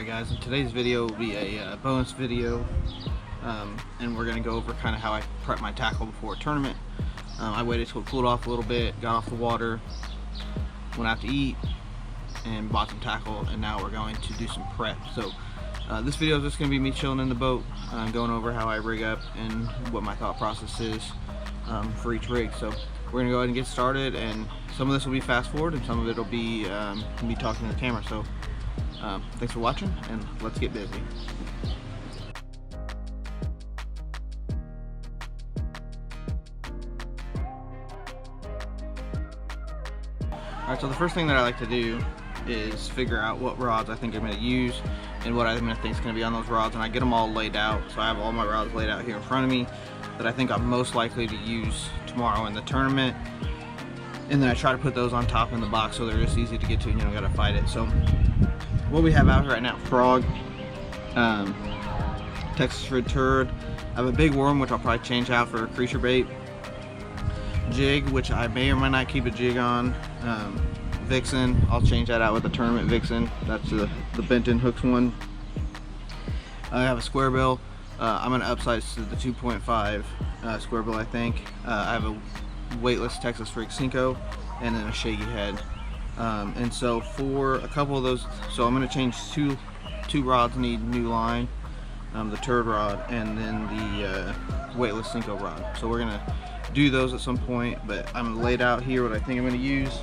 Alright guys, in today's video will be a bonus video, and we're going to go over kind of how I prep my tackle before a tournament. I waited till it cooled off a little bit, got off the water, went out to eat, and bought some tackle, and now we're going to do some prep. So this video is just going to be me chilling in the boat, going over how I rig up and what my thought process is for each rig. So we're going to go ahead and get started, and some of this will be fast forward and some of it will be me talking to the camera. So thanks for watching, and let's get busy. Alright, so the first thing that I like to do is figure out what rods I think I'm going to use and what I'm going to think is going to be on those rods, and I get them all laid out. So I have all my rods laid out here in front of me that I think I'm most likely to use tomorrow in the tournament, and then I try to put those on top in the box so they're just easy to get to and you don't got to fight it. So what we have out here right now: frog, Texas red turd. I have a big worm which I'll probably change out for a creature bait. Jig, which I may or may not keep a jig on. Vixen, I'll change that out with a tournament vixen. That's the Benton hooks one. I have a square bill. I'm going to upsize to the 2.5 square bill, I think. I have a weightless Texas rig Cinco and then a shaggy head. And so for a couple of those, so I'm going to change two rods need new line, the turd rod and then the weightless Cinco rod. So we're going to do those at some point, but I'm laid out here what I think I'm going to use.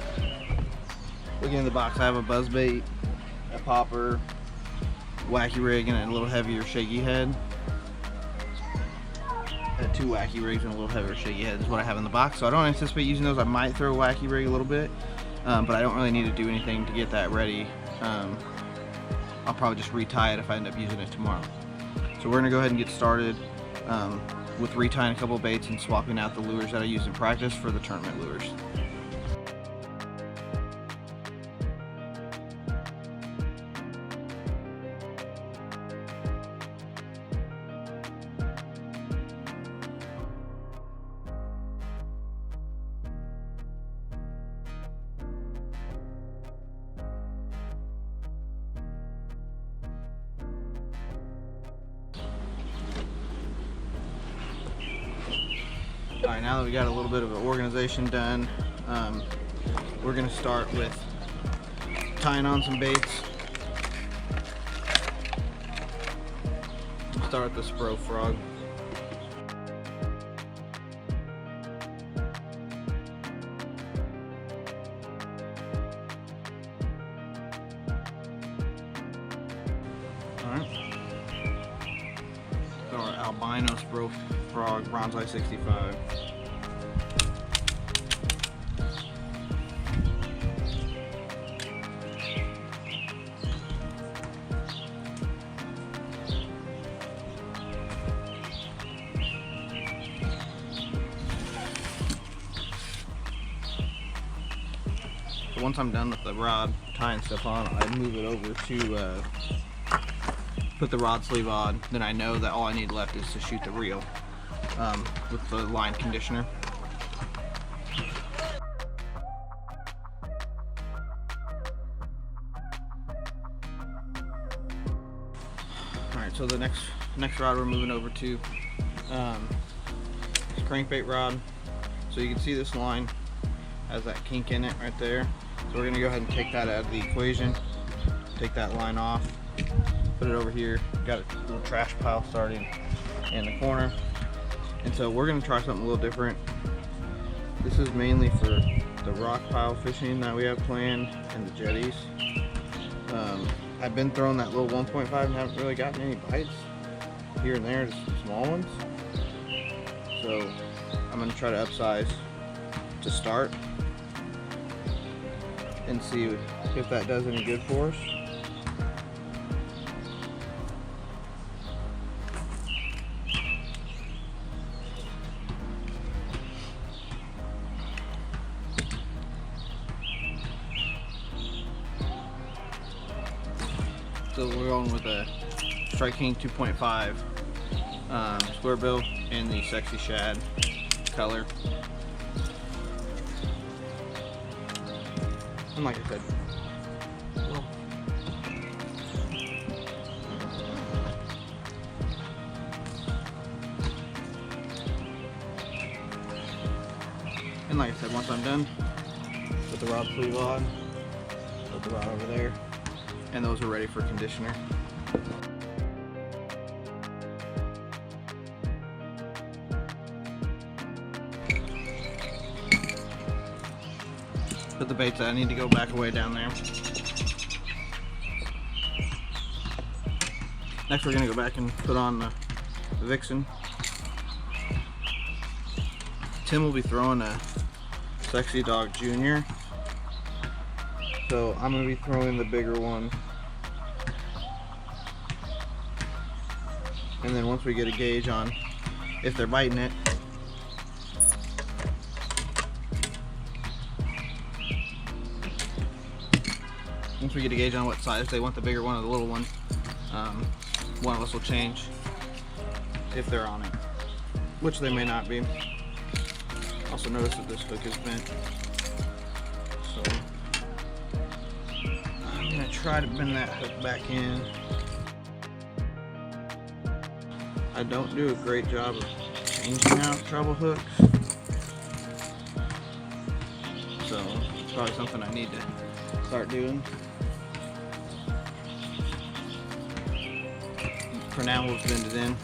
Looking in the box, I have a buzz bait, a popper, wacky rig, and a little heavier shaggy head. Two wacky rigs and a little heavier shaggy head is what I have in the box. So I don't anticipate using those. I might throw a wacky rig a little bit, but I don't really need to do anything to get that ready. I'll probably just retie it if I end up using it tomorrow. So we're gonna go ahead and get started with retying a couple of baits and swapping out the lures that I use in practice for the tournament lures. Alright, now that we got a little bit of an organization done, we're going to start with tying on some baits. Start with the Spro frog. Alright. Our albino Spro frog, bronze 65. So once I'm done with the rod tying stuff on, I move it over to put the rod sleeve on. Then I know that all I need left is to shoot the reel with the line conditioner. Alright, so the next rod we're moving over to is crankbait rod. So you can see this line has that kink in it right there. So we're going to go ahead and take that out of the equation. Take that line off. Put it over here. Got a little trash pile starting in the corner. And so we're going to try something a little different. This is mainly for the rock pile fishing that we have planned and the jetties. I've been throwing that little 1.5 and haven't really gotten any bites here and there, just small ones. So I'm going to try to upsize to start and see if that does any good for us. So we're going with a Strike King 2.5 square bill in the Sexy Shad color. And like I said, And like I said, once I'm done, put the rod sleeve on, put the rod over there, and those are ready for conditioner. Put the baits that I need to go back away down there. Next we're going to go back and put on the Vixen. Tim will be throwing a Sexy Dog Junior, so I'm going to be throwing the bigger one. And then once we get a gauge on if they're biting it, once we get a gauge on what size they want, the bigger one or the little one, one of us will change if they're on it, which they may not be. Also notice that this hook is bent, so I'm going to try to bend that hook back in. I don't do a great job of changing out treble hooks, so it's probably something I need to start doing. For now, we'll bend it in,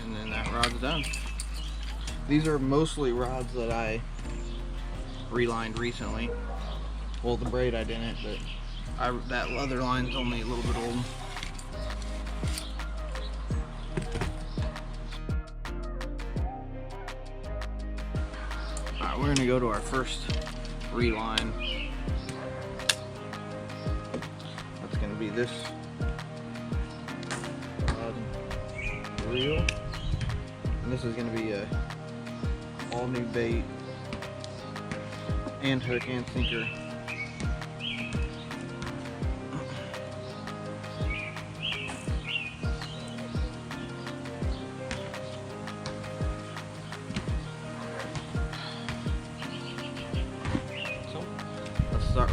and then that rod's done. These are mostly rods that I relined recently. Well, the braid I didn't, but that leather line's only a little bit old. Alright, we're gonna go to our first reline. That's gonna be this reel, and this is gonna be a all new bait and hook and sinker.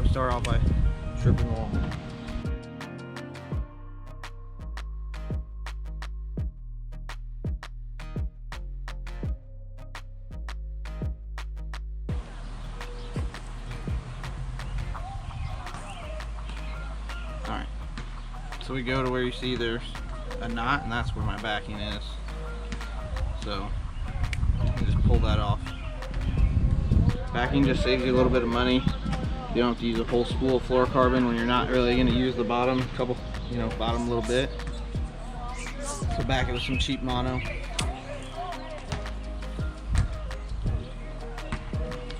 We start off by stripping the wall. Alright, so we go to where you see there's a knot, and that's where my backing is. So you just pull that off. Backing just saves you a little bit of money. You don't have to use a whole spool of fluorocarbon when you're not really going to use the bottom bottom a little bit. So back it with some cheap mono.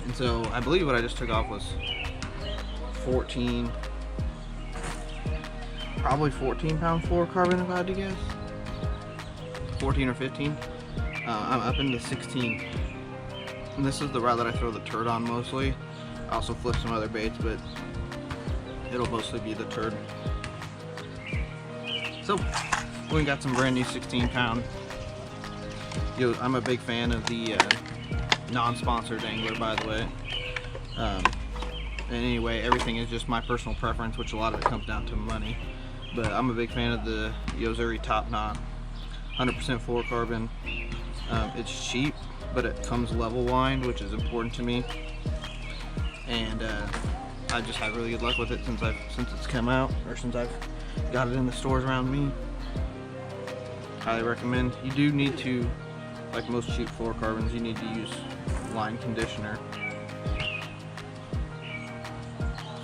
And so I believe what I just took off was 14, probably 14 pound fluorocarbon if I had to guess. 14 or 15. I'm up into 16. And this is the route that I throw the turd on mostly. I also flip some other baits, but it'll mostly be the turd. So we got some brand new 16 pound. I'm a big fan of the non-sponsored angler, by the way. And anyway, everything is just my personal preference, which a lot of it comes down to money. But I'm a big fan of the Yozuri Top Knot, 100% fluorocarbon. It's cheap, but it comes level wind, which is important to me. And I just had really good luck with it since it's come out, or since I've got it in the stores around me. Highly recommend. You do need to, like most cheap fluorocarbons, you need to use line conditioner.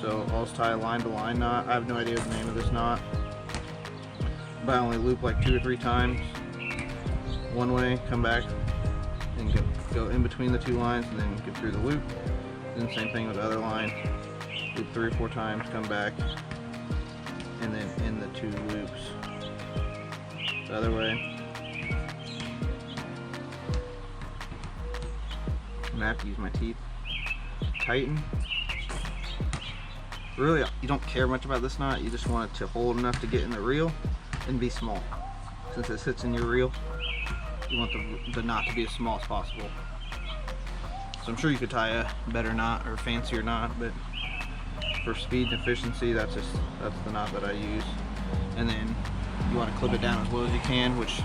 So I'll just tie a line to line knot. I have no idea the name of this knot, but I only loop like 2 or 3 times one way, come back and go in between the 2 lines, and then get through the loop. Then same thing with the other line, loop 3 or 4 times, come back, and then in the 2 loops the other way. I'm gonna have to use my teeth. Tighten. Really, you don't care much about this knot, you just want it to hold enough to get in the reel and be small. Since it sits in your reel, you want the knot to be as small as possible. So I'm sure you could tie a better knot or a fancier knot, but for speed and efficiency, that's the knot that I use. And then you want to clip it down as low as you can, which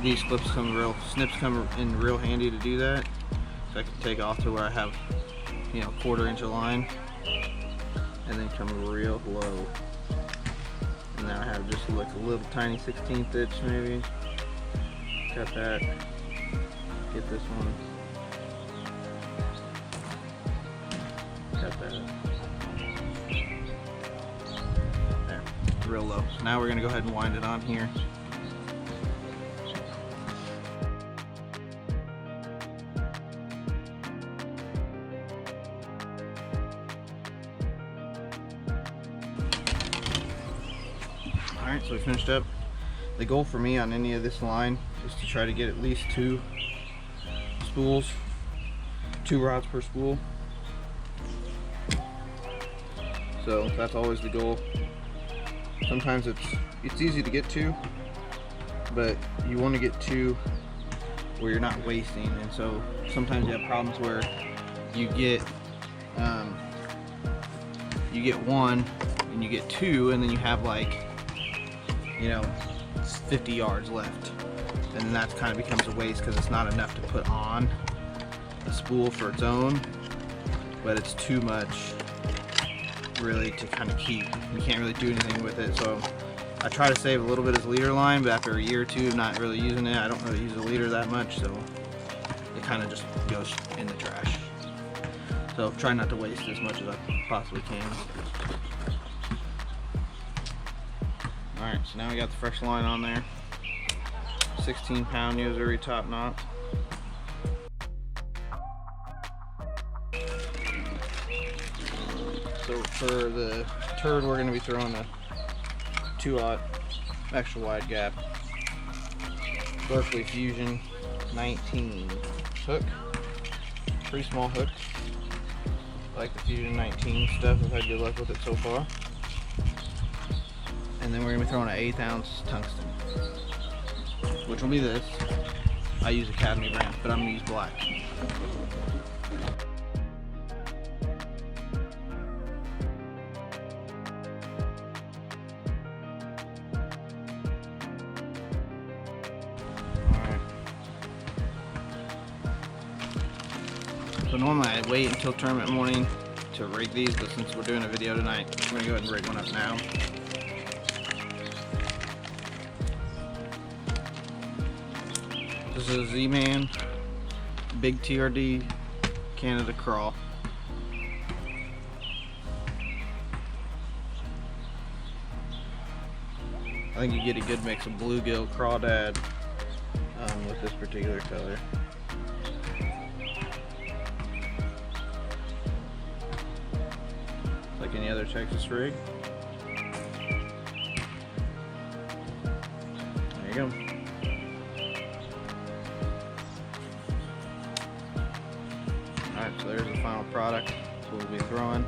These snips come in real handy to do that. So I can take off to where I have, you know, 1/4 inch of line, and then come real low. And now I have just like a little tiny 1/16 inch maybe. Cut that. Get this one. Cut that. There, real low. So now we're gonna go ahead and wind it on here. Alright, so we finished up. The goal for me on any of this line is to try to get at least 2 spools, 2 rods per spool. So that's always the goal. Sometimes it's easy to get 2, but you want to get 2 where you're not wasting. And so sometimes you have problems where you get 1 and you get 2, and then you have like, you know, 50 yards left, and then that kind of becomes a waste because it's not enough to put on a spool for its own, but it's too much really to kind of keep. You can't really do anything with it. So I try to save a little bit as leader line, but after a year or 2 of not really using it, I don't really use a leader that much, so it kind of just goes in the trash. So try not to waste as much as I possibly can. Alright, so now we got the fresh line on there. 16-pound Yozuri top knot. So for the turd, we're going to be throwing a 2/0 extra wide gap Berkeley Fusion 19 hook. Pretty small hook. I like the Fusion 19 stuff. I've had good luck with it so far. And then we're going to be throwing an 1/8 ounce tungsten, which will be this. I use Academy brand, but I'm going to use black. Alright. So normally I wait until tournament morning to rig these, but since we're doing a video tonight, I'm going to go ahead and rig one up now. This is a Z-Man Big TRD Canada Crawl. I think you get a good mix of bluegill crawdad with this particular color. Like any other Texas rig. There you go. Alright, so there's the final product. That's what we'll be throwing.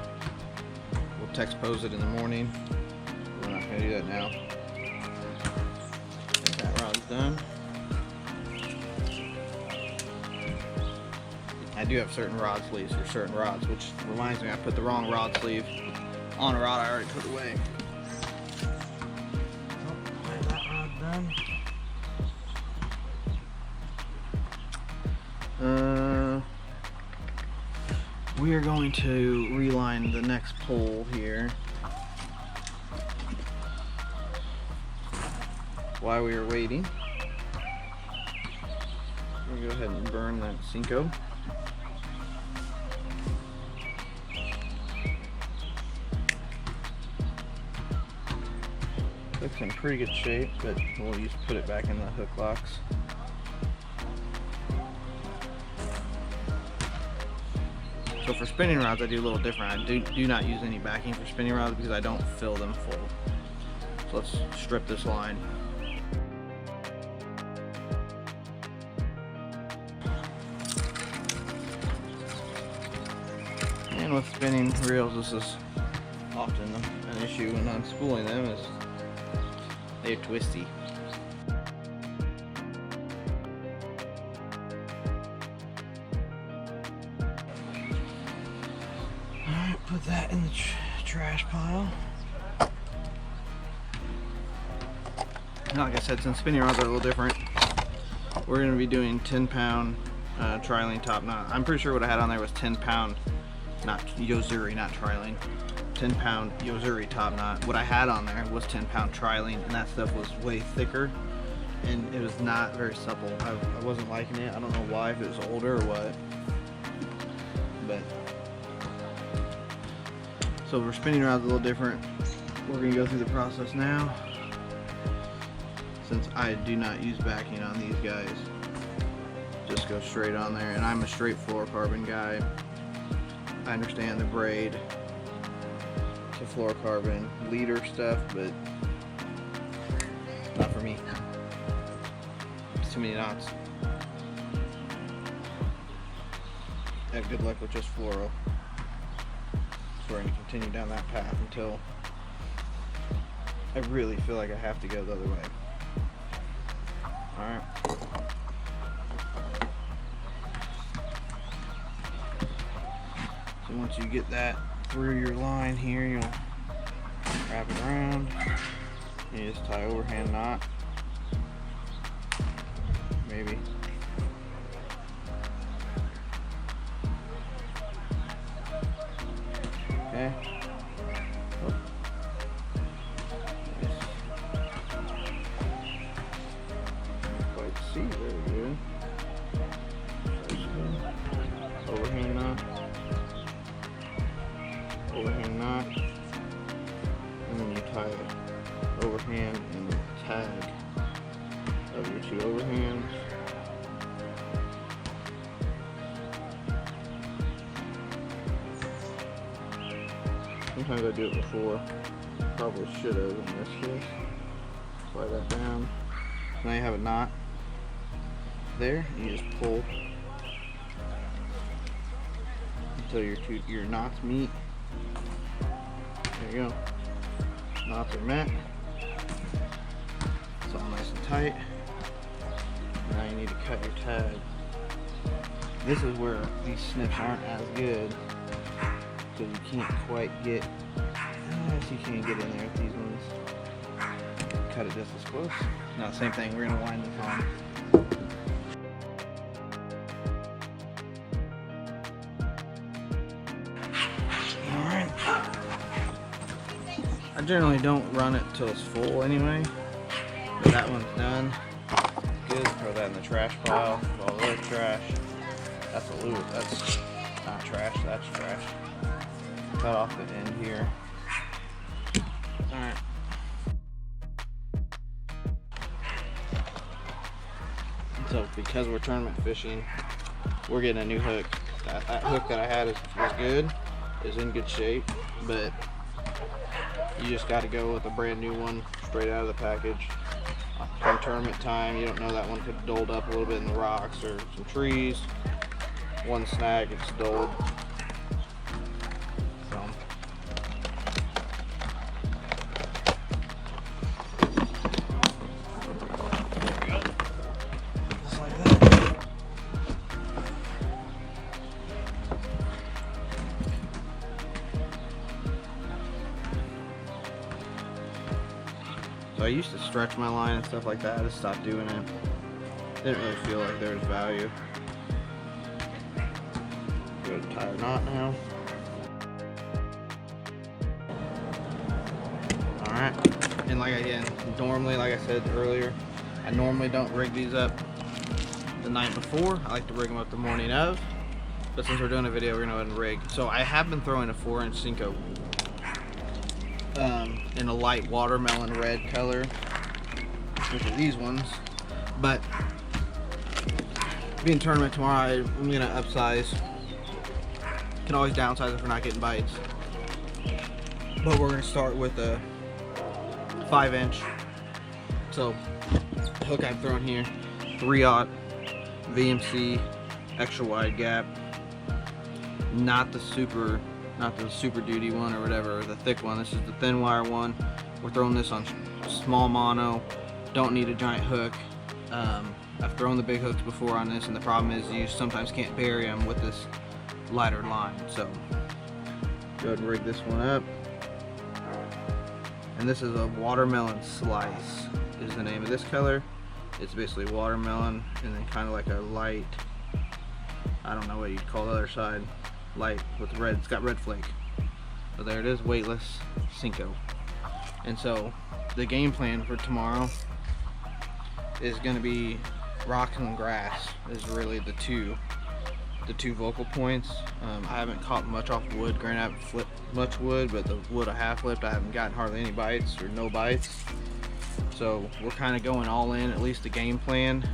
We'll text pose it in the morning. We're not going to do that now. That rod's done. I do have certain rod sleeves for certain rods, which reminds me I put the wrong rod sleeve on a rod I already put away. Oh, that rod's done. We are going to reline the next pole here. While we are waiting, we're going to go ahead and burn that Cinco. Looks in pretty good shape, but we'll just put it back in the hook locks. So for spinning rods, I do a little different. I do not use any backing for spinning rods because I don't fill them full. So let's strip this line. And with spinning reels, this is often an issue when I'm spooling them, is they're twisty. Alright, put that in the trash pile. Now, like I said, since spinning rods are a little different, We're going to be doing 10-pound trilene top knot. I'm pretty sure what I had on there was 10-pound, not Yozuri, not trilene. 10-pound Yozuri top knot. What I had on there was 10-pound trilene, and that stuff was way thicker, and it was not very supple. I wasn't liking it. I don't know why, if it was older or what. But so we're spinning rods a little different. We're going to go through the process now. Since I do not use backing on these guys, just go straight on there, and I'm a straight fluorocarbon guy. I understand the braid to fluorocarbon leader stuff, but not for me. It's too many knots. Have good luck with just fluoro. So we're going to continue down that path until I really feel like I have to go the other way. Alright. So once you get that through your line here, you'll wrap it around. You just tie overhand knot. Maybe. Okay. Oh. See, very good. Overhand knot, overhand knot, and then you tie it overhand and the tag of your two overhands. Sometimes I do it before. Probably should have in this case. Slide that down. Now you have a knot there. You just pull until your knots meet. There you go. Knots are met. It's all nice and tight. Now you need to cut your tag. This is where these snips aren't as good, because you can't quite get. Yes, you can get in there with these ones. Cut it just as close. Now, same thing. We're gonna wind this on. I generally don't run it till it's full anyway, but that one's done. Good. Throw that in the trash pile. All the other trash. That's a lure. That's not trash. That's trash. Cut off the end here. All right. So because we're tournament fishing, we're getting a new hook. That hook that I had was good, is in good shape, but you just got to go with a brand new one straight out of the package. Come tournament time, you don't know, that one could dulled up a little bit in the rocks or some trees. One snag, it's dulled. So. There we go. Just like that. So I used to stretch my line and stuff like that. I just stopped doing it. Didn't really feel like there was value. Go to tie a knot now. Alright. And normally, like I said earlier, I normally don't rig these up the night before. I like to rig them up the morning of. But since we're doing a video, we're going to go ahead and rig. So I have been throwing a 4-inch Cinco in a light watermelon red color, which are these ones. But being tournament tomorrow, I'm gonna upsize. Can always downsize if we're not getting bites. But we're gonna start with a 5-inch. So the hook I've thrown here, 3/0 VMC, extra wide gap, not the super duty one or whatever, the thick one. This is the thin wire one. We're throwing this on small mono. Don't need a giant hook. I've thrown the big hooks before on this, and the problem is you sometimes can't bury them with this lighter line. So go ahead and rig this one up. And this is a watermelon slice is the name of this color. It's basically watermelon and then kind of like a light, I don't know what you'd call the other side, light with red. It's got red flake. So there it is, weightless Cinco. And so the game plan for tomorrow is going to be rock and grass is really the two vocal points. I haven't caught much off wood. Granted, I haven't flipped much wood, but the wood I have flipped, I haven't gotten hardly any bites or no bites. So we're kind of going all in. At least the game plan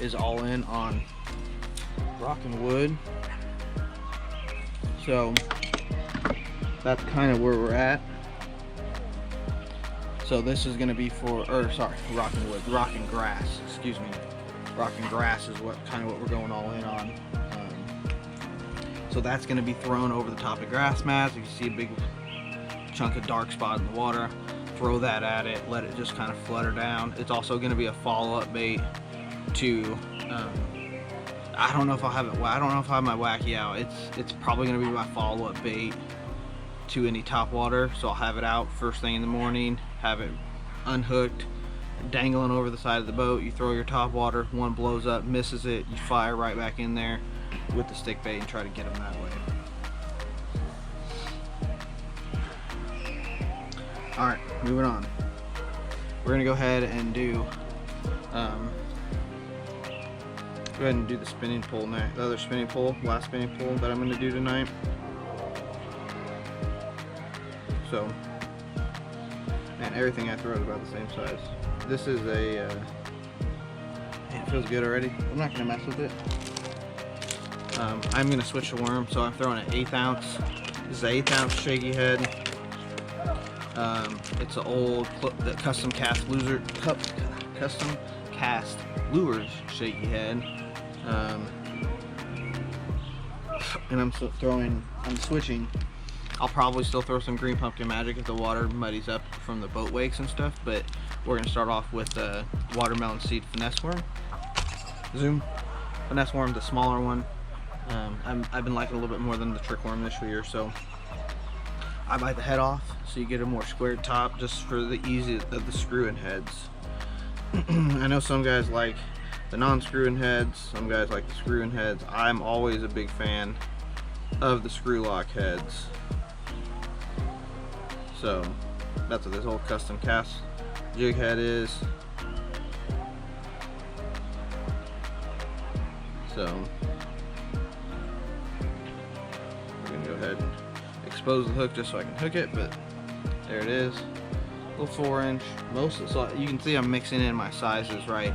is all in on rock and wood. So that's kind of where we're at. So this is going to be for, rock and wood, rock and grass, excuse me. Rock and grass is what we're going all in on. So that's going to be thrown over the top of grass mats. If you see a big chunk of dark spot in the water, throw that at it, let it just kind of flutter down. It's also going to be a follow-up bait to, I don't know if I'll have it. I don't know if I have my wacky out. It's probably going to be my follow-up bait to any top water. So I'll have it out first thing in the morning, have it unhooked, dangling over the side of the boat. You throw your top water, one blows up, misses it, you fire right back in there with the stick bait and try to get them that way. Alright, moving on. We're gonna go ahead and do the spinning pole now. The other spinning pole, last spinning pole that I'm gonna do tonight. So, man, everything I throw is about the same size. This is a, man, it feels good already. I'm not gonna mess with it. I'm gonna switch the worm, so I'm throwing an 1/8 ounce. This is an 1/8 ounce shaky head. It's an old custom cast lures shaky head. And I'm switching. I'll probably still throw some green pumpkin magic if the water muddies up from the boat wakes and stuff, but we're gonna start off with the watermelon seed finesse worm. Zoom finesse worm, the smaller one. I've been liking a little bit more than the trick worm this year, so I bite the head off so you get a more squared top just for the ease of the screw-in heads. I know some guys like the non-screw-in heads, some guys like the screw-in heads. I'm always a big fan of the screw lock heads. So that's what this whole custom cast jig head is. So we're gonna go ahead and expose the hook just so I can hook it, but there it is. Little 4-inch. So you can see I'm mixing in my sizes right.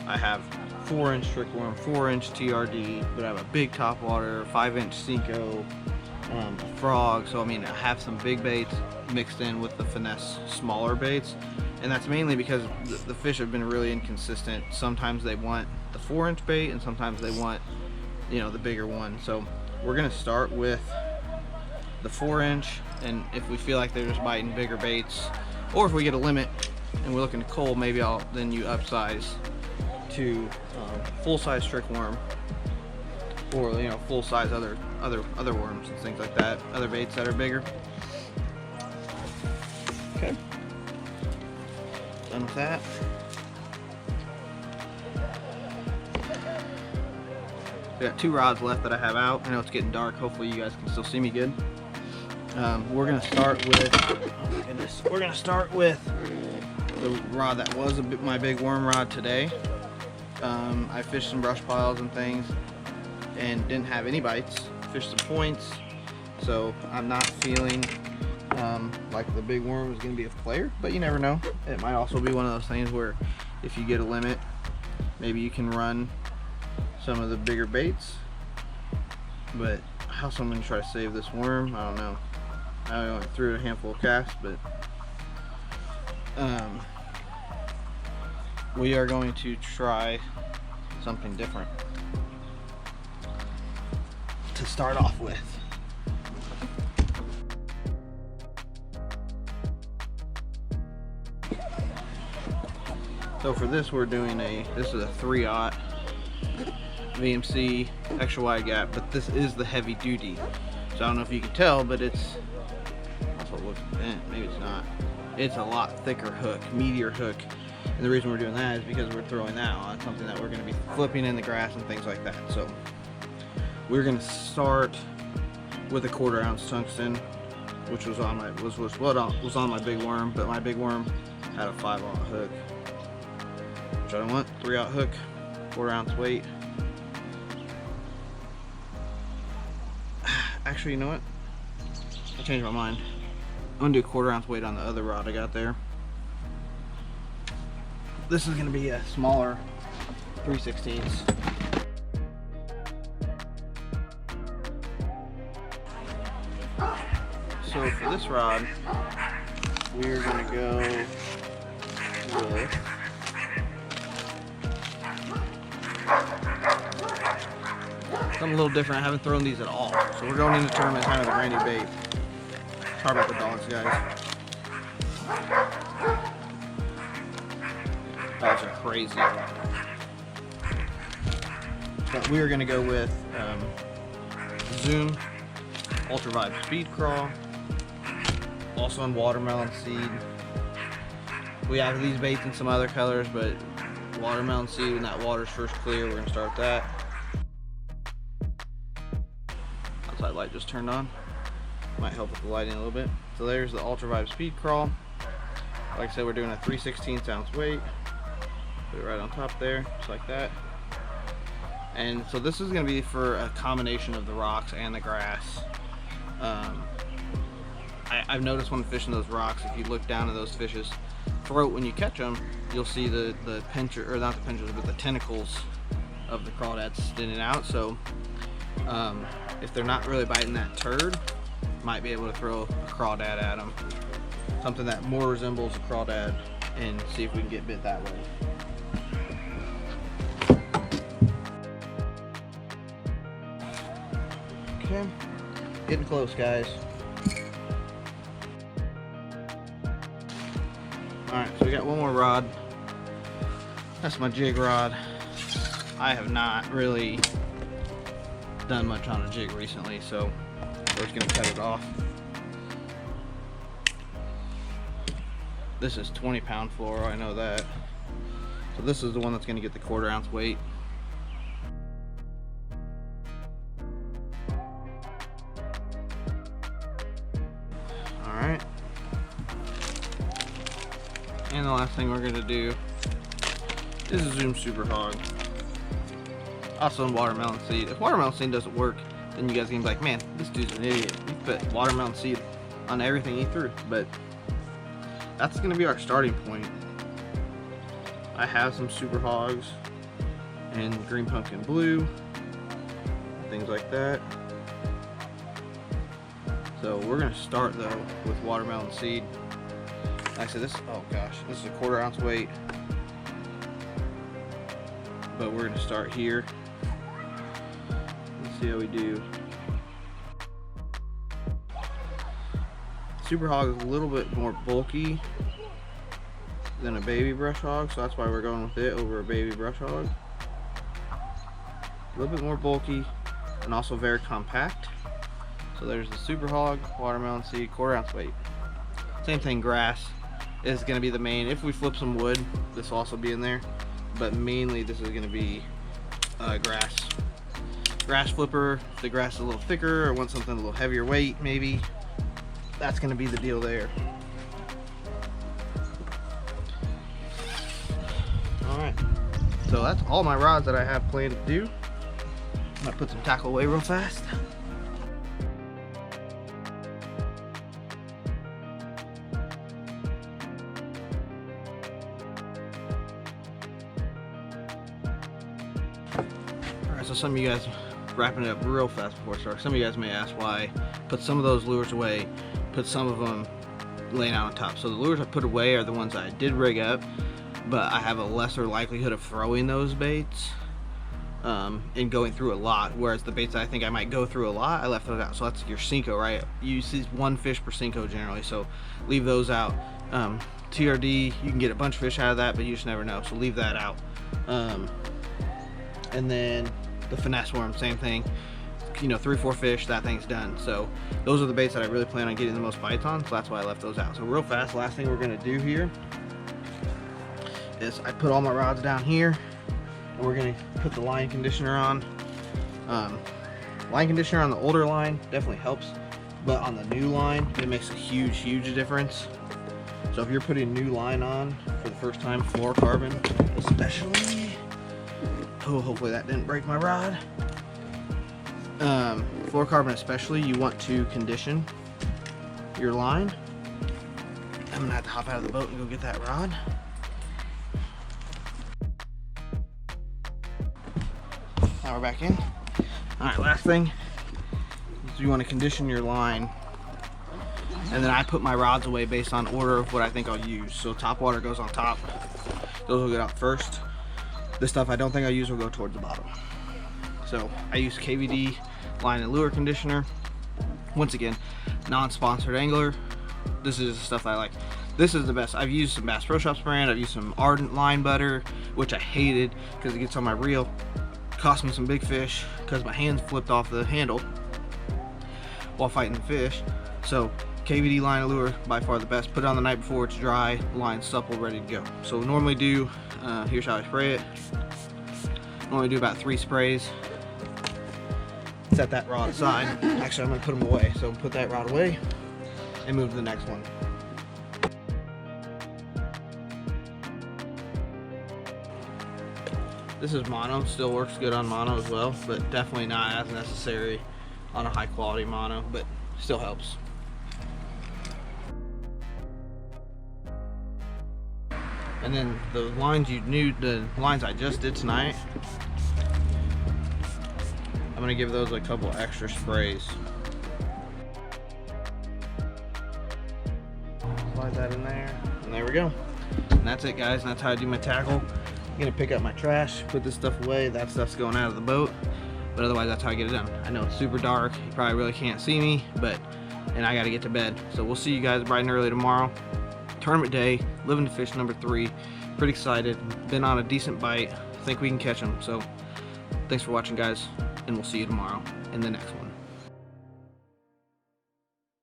I have 4-inch trick worm, 4-inch TRD, but I have a big top water, 5-inch Cinco, a frog. So I mean, I have some big baits mixed in with the finesse smaller baits, and that's mainly because the fish have been really inconsistent. Sometimes they want the 4-inch bait, and sometimes they want, you know, the bigger one. So we're gonna start with the 4-inch, and if we feel like they're just biting bigger baits, or if we get a limit and we're looking to cull, maybe then you upsize to full-size trick worm, or you know, full-size other worms and things like that, other baits that are bigger. Okay, done with that. We got 2 rods left that I have out. I know it's getting dark. Hopefully you guys can still see me good. We're gonna start with, oh my goodness, we're gonna start with the rod that was my big worm rod today. I fished some brush piles and things and didn't have any bites. Fished some points, so I'm not feeling like the big worm is gonna be a player, but you never know. It might also be one of those things where if you get a limit, maybe you can run some of the bigger baits. But how I'm gonna try to save this worm, I don't know. I only threw a handful of casts, but we are going to try something different to start off with. So for this, we're doing this is a 3/0 VMC extra wide gap, but this is the heavy duty. So I don't know if you can tell, but it's also looks bent. Maybe it's not. It's a lot thicker hook, meatier hook. And the reason we're doing that is because we're throwing that on something that we're going to be flipping in the grass and things like that. So we're going to start with a 1/4 ounce tungsten, which was on my was on my big worm, but my big worm had a 5/0 hook, which I don't want. 3/0 hook, 1/4 ounce weight. Actually, you know what? I changed my mind. I'm gonna do a 1/4 ounce weight on the other rod I got there. This is gonna be a smaller 3/16. So for this rod, we're gonna go with something a little different. I haven't thrown these at all, so we're going into tournament kind of a brand new bait. Sorry about the dogs, guys. Dogs are crazy. But we are going to go with Zoom Ultra Vibe Speed Crawl, also on watermelon seed. We have these baits in some other colors, but watermelon seed, when that water's first clear, we're going to start with that. Outside light just turned on. Might help with the lighting a little bit. So there's the Ultra Vibe Speed Crawl. Like I said, we're doing a 3/16 ounce weight. Put it right on top there, just like that. And so this is going to be for a combination of the rocks and the grass. I've noticed when fishing those rocks, if you look down at those fish's throat when you catch them, you'll see the pincher, or not the pinchers, but the tentacles of the crawdads sticking out. So if they're not really biting that turd, might be able to throw a crawdad at them, something that more resembles a crawdad, and see if we can get bit that way. Okay, getting close, guys. Alright, so we got one more rod. That's my jig rod. I have not really done much on a jig recently, so we're just gonna cut it off. This is 20-pound fluoro, I know that. So this is the one that's gonna get the 1/4 ounce weight. Alright. And the last thing we're gonna do is a Zoom Super Hog. Also in watermelon seed. If watermelon seed doesn't work, then you guys can be like, man, this dude's an idiot. He put watermelon seed on everything he threw. But that's gonna be our starting point. I have some Super Hogs and green pumpkin blue, things like that. So we're gonna start though with watermelon seed. Like I said, this, oh gosh, this is a 1/4 ounce weight. But we're gonna start here. Let's see how we do. Super Hog is a little bit more bulky than a baby brush hog, so that's why we're going with it over a baby brush hog. A little bit more bulky and also very compact. So there's the Super Hog, watermelon seed, 1/4 ounce weight. Same thing, grass is going to be the main. If we flip some wood, this will also be in there, but mainly this is going to be grass flipper. If the grass is a little thicker or want something a little heavier weight, maybe that's going to be the deal there. Alright, so that's all my rods that I have planned to do. I'm going to put some tackle away real fast. Alright, so some of you guys, wrapping it up real fast before I start, some of you guys may ask why I put some of those lures away, put some of them laying out on top. So the lures I put away are the ones that I did rig up, but I have a lesser likelihood of throwing those baits and going through a lot, whereas the baits that I think I might go through a lot, I left those out. So that's your Cinco, right? You see 1 fish per Cinco generally, so leave those out. TRD, you can get a bunch of fish out of that, but you just never know, so leave that out. And then the finesse worm, same thing. You know, 3 or 4 fish, that thing's done. So those are the baits that I really plan on getting the most bites on, so that's why I left those out. So real fast, last thing we're gonna do here is I put all my rods down here, and we're gonna put the line conditioner on. Line conditioner on the older line definitely helps, but on the new line, it makes a huge difference. So if you're putting new line on for the first time, fluorocarbon especially, oh, hopefully that didn't break my rod. Fluorocarbon especially, you want to condition your line. I'm gonna have to hop out of the boat and go get that rod. Now we're back in. All right, last thing is you want to condition your line, and then I put my rods away based on order of what I think I'll use. So top water goes on top; those will get out first. The stuff I don't think I'll use will go towards the bottom. So I use KVD line and lure conditioner. Once again, non-sponsored angler. This is the stuff I like. This is the best. I've used some Bass Pro Shops brand. I've used some Ardent line butter, which I hated because it gets on my reel. Cost me some big fish because my hands flipped off the handle while fighting the fish. So KVD line and lure, by far the best. Put it on the night before it's dry, line supple, ready to go. So normally do, here's how I spray it. Normally do about 3 sprays. Set that rod aside. Actually, I'm gonna put them away. So put that rod away and move to the next one. This is mono, still works good on mono as well, but definitely not as necessary on a high quality mono, but still helps. And then the lines the lines I just did tonight, I'm gonna give those a couple extra sprays. Slide that in there, and there we go. And that's it, guys, and that's how I do my tackle. I'm gonna pick up my trash, put this stuff away. That stuff's going out of the boat, but otherwise that's how I get it done. I know it's super dark, you probably really can't see me, and I gotta get to bed. So we'll see you guys bright and early tomorrow. Tournament day, Livin2Fish number 3. Pretty excited, been on a decent bite. Think we can catch them. So thanks for watching, guys, and we'll see you tomorrow in the next one.